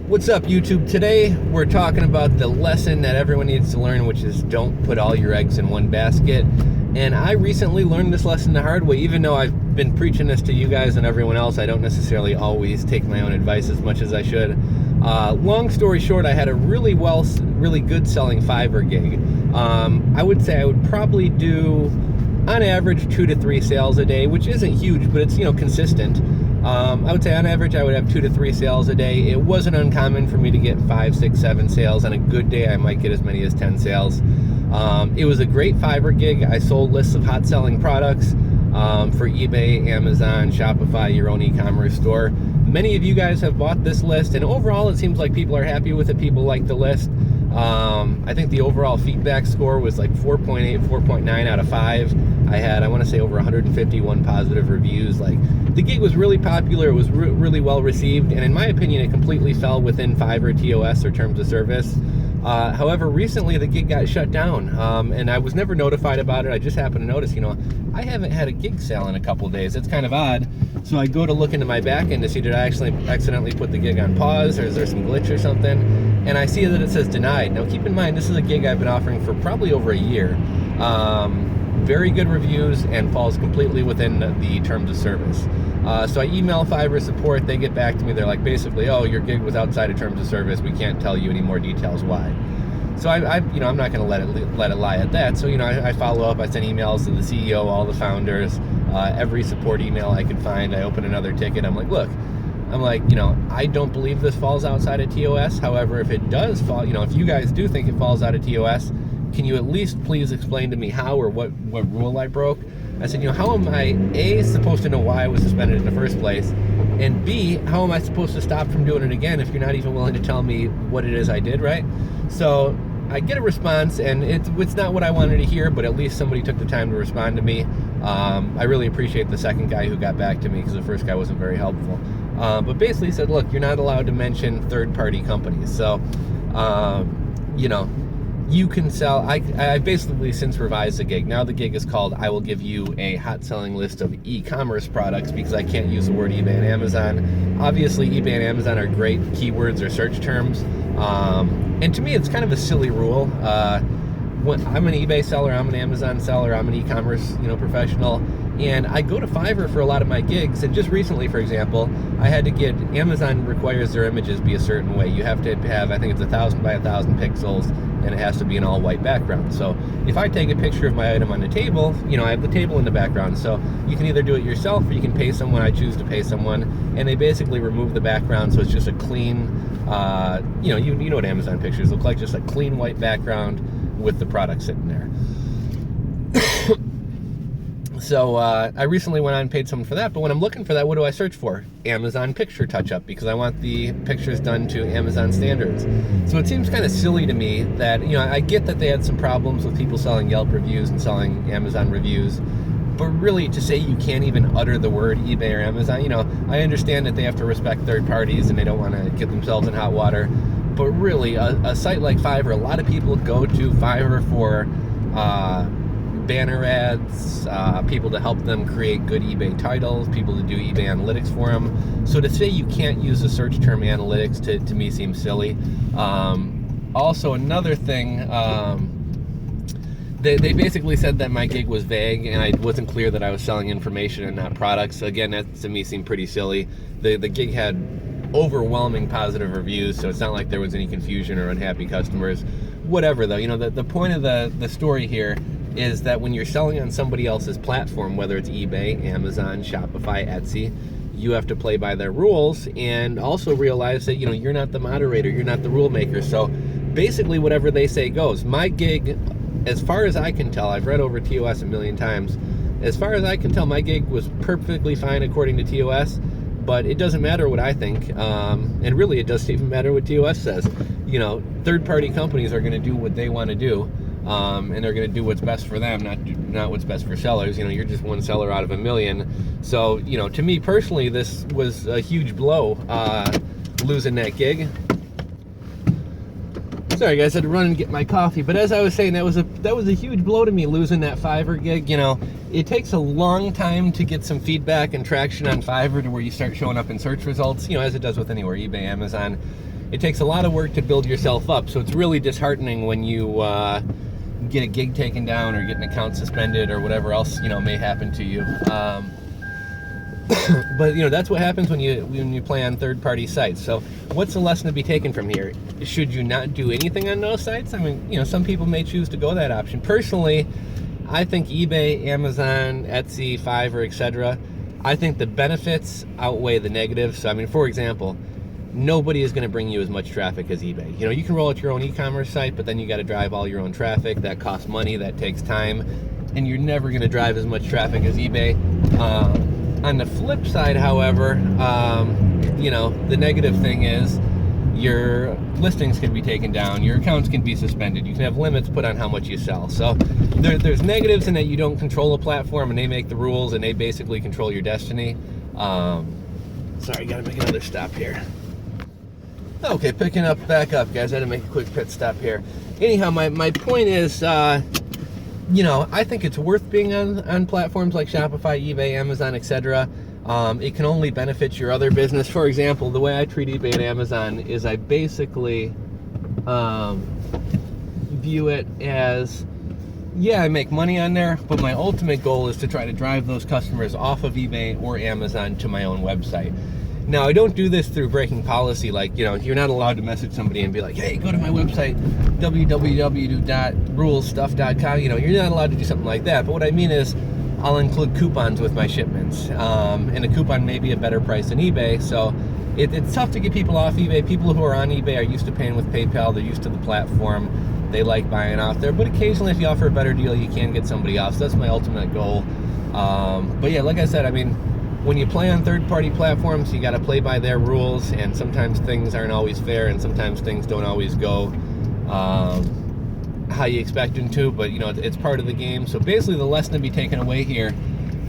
What's up, YouTube? Today we're talking about the lesson that everyone needs to learn, which is don't put all your eggs in one basket. And I recently learned this lesson the hard way. Even though I've been preaching this to you guys and everyone else, I don't necessarily always take my own advice as much as I should. Long story short, I had a really good selling Fiverr gig. I would say I would probably do on average 2 to 3 sales a day, which isn't huge, but it's, consistent. I would say on average I would have 2 to 3 sales a day. It wasn't uncommon for me to get 5, 6, 7 sales. On a good day I might get as many as 10 sales. It was a great Fiverr gig. I sold lists of hot selling products for eBay, Amazon, Shopify, your own e-commerce store. Many of you guys have bought this list, and overall it seems like people are happy with it. People like the list. I think the overall feedback score was like 4.8, 4.9 out of 5. I had, I want to say, over 151 positive reviews. Like, the gig was really popular. It was really well received, and in my opinion, it completely fell within Fiverr TOS, or terms of service. However, recently the gig got shut down, and I was never notified about it. I just happened to notice, I haven't had a gig sale in a couple days. It's kind of odd. So I go to look into my back end to see, did I actually accidentally put the gig on pause, or is there some glitch or something? And I see that it says denied. Now keep in mind, this is a gig I've been offering for probably over a year. Very good reviews and falls completely within the terms of service. So I email Fiverr support. They get back to me. They're like, basically, oh, your gig was outside of terms of service. We can't tell you any more details why. So I'm not going to let it lie at that. So I follow up. I send emails to the CEO, all the founders, every support email I could find. I open another ticket. I'm like, look, I don't believe this falls outside of TOS. However, if it does fall, if you guys do think it falls out of TOS, can you at least please explain to me how or what rule I broke? I said, how am I, A, supposed to know why I was suspended in the first place? And B, how am I supposed to stop from doing it again if you're not even willing to tell me what it is I did, right? So I get a response, and it's not what I wanted to hear, but at least somebody took the time to respond to me. I really appreciate the second guy who got back to me, because the first guy wasn't very helpful. But basically said, look, you're not allowed to mention third-party companies. So, you can sell. I basically since revised the gig. Now the gig is called, I will give you a hot selling list of e-commerce products, because I can't use the word eBay and Amazon. Obviously, eBay and Amazon are great keywords or search terms. And to me, it's kind of a silly rule. When I'm an eBay seller, I'm an Amazon seller, I'm an e-commerce professional, and I go to Fiverr for a lot of my gigs. And just recently, for example, I had to get, Amazon requires their images be a certain way. You have to have, I think it's 1,000 by 1,000 pixels, and it has to be an all white background. So if I take a picture of my item on the table, I have the table in the background. So you can either do it yourself, or you can pay someone. I choose to pay someone, and they basically remove the background, so it's just a clean, you know what Amazon pictures look like, just a clean white background with the product sitting there. So I recently went on and paid someone for that, but when I'm looking for that, what do I search for? Amazon picture touch-up, because I want the pictures done to Amazon standards. So it seems kind of silly to me that, I get that they had some problems with people selling Yelp reviews and selling Amazon reviews, but really to say you can't even utter the word eBay or Amazon, I understand that they have to respect third parties and they don't want to get themselves in hot water, but really a site like Fiverr, a lot of people go to Fiverr for banner ads, people to help them create good eBay titles, people to do eBay analytics for them. So to say you can't use the search term analytics to me seems silly. Also, another thing, they basically said that my gig was vague and I wasn't clear that I was selling information and not products. Again, that to me seemed pretty silly. The gig had overwhelming positive reviews, so it's not like there was any confusion or unhappy customers. Whatever though, the point of the story here is that when you're selling on somebody else's platform, whether it's eBay, Amazon, Shopify, Etsy, you have to play by their rules, and also realize that you're not the moderator, you're not the rule maker. So basically whatever they say goes. My gig, as far as I can tell, I've read over TOS a million times, as far as I can tell, my gig was perfectly fine according to TOS. But it doesn't matter what I think, and really it doesn't even matter what TOS says. Third-party companies are going to do what they want to do, and they're going to do what's best for them, not what's best for sellers. You're just one seller out of a million. So, to me personally, this was a huge blow, losing that gig. Sorry guys, I had to run and get my coffee. But as I was saying, that was a huge blow to me, losing that Fiverr gig. It takes a long time to get some feedback and traction on Fiverr to where you start showing up in search results, as it does with anywhere, eBay, Amazon. it takes a lot of work to build yourself up. So it's really disheartening when you get a gig taken down or get an account suspended or whatever else, you know, may happen to you. But you know, that's what happens when you play on third-party sites. So what's the lesson to be taken from here? Should you not do anything on those sites? I mean, you know, some people may choose to go that option. Personally, I think eBay, Amazon, Etsy, Fiverr, etc., I think the benefits outweigh the negatives. So I mean, for example, nobody is going to bring you as much traffic as eBay. You know, you can roll out your own e-commerce site, but then you got to drive all your own traffic. That costs money, that takes time, and you're never going to drive as much traffic as eBay. On the flip side, however, you know, the negative thing is your listings can be taken down, your accounts can be suspended, you can have limits put on how much you sell. So there's negatives in that you don't control a platform and they make the rules and they basically control your destiny. Sorry, gotta make another stop here. Okay, picking up back up, guys. I had to make a quick pit stop here. Anyhow, my point is, you know, I think it's worth being on platforms like Shopify, eBay, Amazon, etc. It can only benefit your other business. For example, the way I treat eBay and Amazon is I basically view it as, yeah, I make money on there, but my ultimate goal is to try to drive those customers off of eBay or Amazon to my own website. Now, I don't do this through breaking policy, like, you know, you're not allowed to message somebody and be like, hey, go to my website, www.rulesstuff.com. You know, you're not allowed to do something like that. But what I mean is, I'll include coupons with my shipments. And a coupon may be a better price than eBay. So it's tough to get people off eBay. People who are on eBay are used to paying with PayPal. They're used to the platform. They like buying off there. But occasionally, if you offer a better deal, you can get somebody off. So that's my ultimate goal. But yeah, like I said, I mean, when you play on third-party platforms, you got to play by their rules, and sometimes things aren't always fair, and sometimes things don't always go how you expect them to, but you know, it's part of the game. So basically, the lesson to be taken away here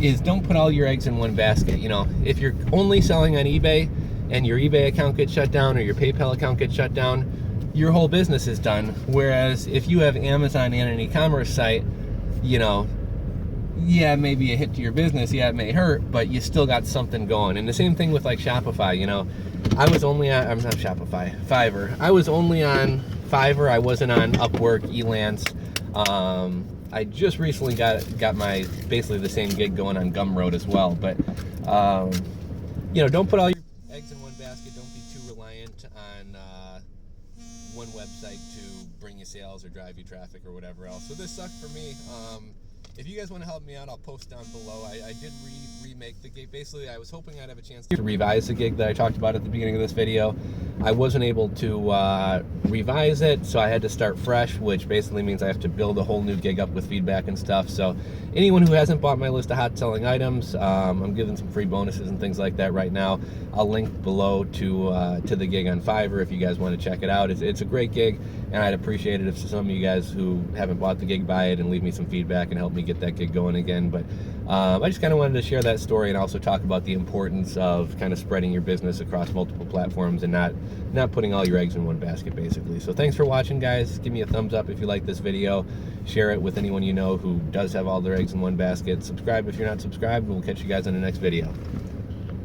is don't put all your eggs in one basket. You know, if you're only selling on eBay and your eBay account gets shut down or your PayPal account gets shut down, your whole business is done. Whereas if you have Amazon and an e-commerce site, you know, yeah, it may be a hit to your business, yeah, it may hurt, but you still got something going. And the same thing with like Shopify. You know, I was only on, I'm not Shopify, Fiverr. I was only on Fiverr. I wasn't on Upwork, Elance. I just recently got my basically the same gig going on Gumroad as well. But you know, don't put all your eggs in one basket. Don't be too reliant on one website to bring you sales or drive you traffic or whatever else. So this sucked for me. If you guys want to help me out, I'll post down below. I did remake the gig. Basically, I was hoping I'd have a chance to revise the gig that I talked about at the beginning of this video. I wasn't able to revise it, so I had to start fresh, which basically means I have to build a whole new gig up with feedback and stuff. So anyone who hasn't bought my list of hot selling items, I'm giving some free bonuses and things like that right now. I'll link below to the gig on Fiverr if you guys want to check it out. It's a great gig, and I'd appreciate it if some of you guys who haven't bought the gig buy it and leave me some feedback and help me get that gig going again. But I just kind of wanted to share that story and also talk about the importance of kind of spreading your business across multiple platforms and not putting all your eggs in one basket, basically. So thanks for watching, guys. Give me a thumbs up if you like this video. Share it with anyone you know who does have all their eggs in one basket. Subscribe if you're not subscribed, and we'll catch you guys in the next video.